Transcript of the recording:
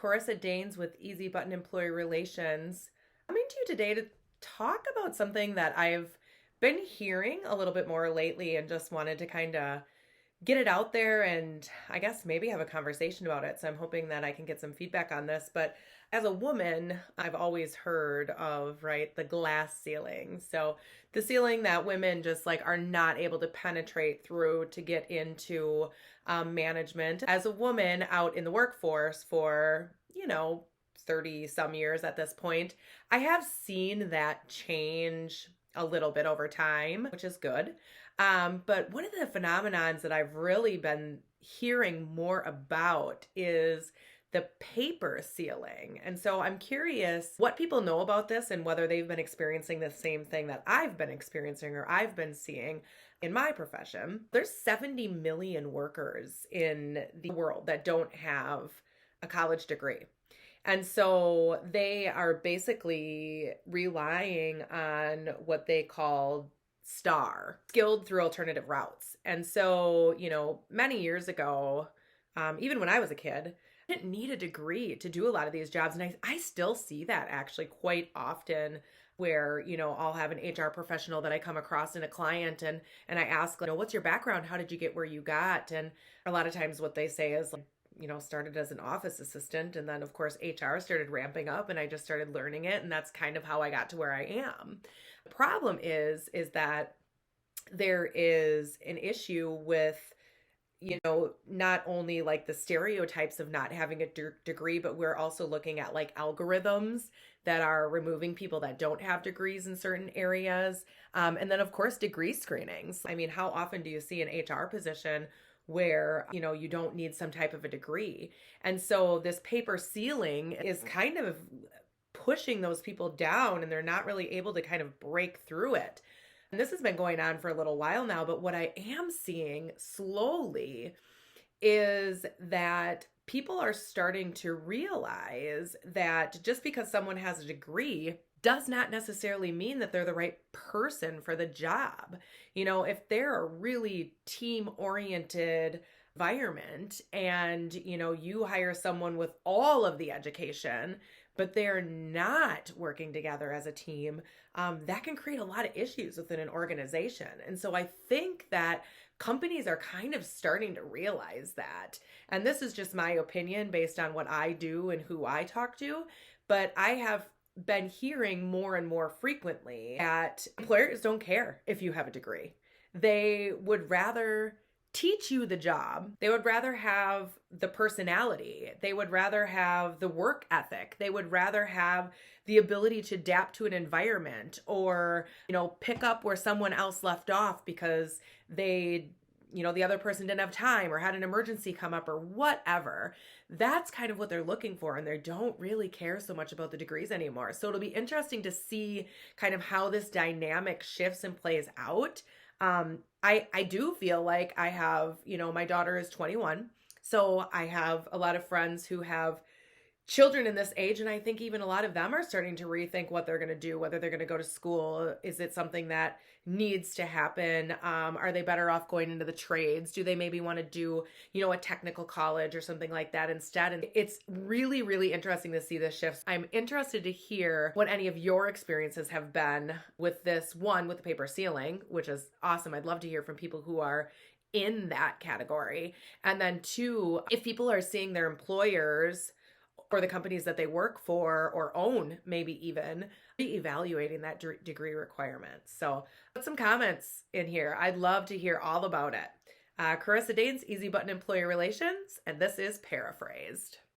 Carissa Danes with Easy Button Employee Relations. Coming to you today to talk about something that I've been hearing a little bit more lately and just wanted to kind of get it out there and I guess maybe have a conversation about it. So I'm hoping that I can get some feedback on this. But as a woman, I've always heard of, right, the glass ceiling. So the ceiling that women just like are not able to penetrate through to get into management. As a woman out in the workforce for, 30 some years at this point, I have seen that change a little bit over time, which is good. But one of the phenomenons that I've really been hearing more about is the paper ceiling. And so I'm curious what people know about this and whether they've been experiencing the same thing that I've been experiencing or I've been seeing in my profession. There's 70 million workers in the world that don't have a college degree. And so they are basically relying on what they call STAR, skilled through alternative routes. And so, many years ago, even when I was a kid, I didn't need a degree to do a lot of these jobs. And I still see that actually quite often where, I'll have an HR professional that I come across in a client and I ask, what's your background? How did you get where you got? And a lot of times what they say is started as an office assistant. And then of course, HR started ramping up and I just started learning it. And that's kind of how I got to where I am. The problem is that there is an issue with, not only like the stereotypes of not having a degree, but we're also looking at like algorithms that are removing people that don't have degrees in certain areas. And then of course, degree screenings. I mean, how often do you see an HR position where, you don't need some type of a degree? And so this paper ceiling is kind of pushing those people down and they're not really able to kind of break through it. And this has been going on for a little while now, but what I am seeing slowly is that people are starting to realize that just because someone has a degree does not necessarily mean that they're the right person for the job. If they're a really team-oriented environment and, you hire someone with all of the education, but they're not working together as a team, that can create a lot of issues within an organization. And so I think that companies are kind of starting to realize that. And this is just my opinion based on what I do and who I talk to. But I have been hearing more and more frequently that employers don't care if you have a degree. They would rather teach you the job. They would rather have the personality. They would rather have the work ethic. They would rather have the ability to adapt to an environment or, pick up where someone else left off because the other person didn't have time or had an emergency come up or whatever. That's kind of what they're looking for. And they don't really care so much about the degrees anymore. So it'll be interesting to see kind of how this dynamic shifts and plays out. I do feel like I have, my daughter is 21. So I have a lot of friends who have children in this age. And I think even a lot of them are starting to rethink what they're going to do, whether they're going to go to school. Is it something that needs to happen? Are they better off going into the trades? Do they maybe want to do, a technical college or something like that instead? And it's really, really interesting to see the shifts. I'm interested to hear what any of your experiences have been with this, one, with the paper ceiling, which is awesome. I'd love to hear from people who are in that category. And then two, if people are seeing their employers or the companies that they work for or own, maybe even evaluating that degree requirement. So put some comments in here. I'd love to hear all about it. Carissa Danes, Easy Button Employee Relations, and this is Paraphrased.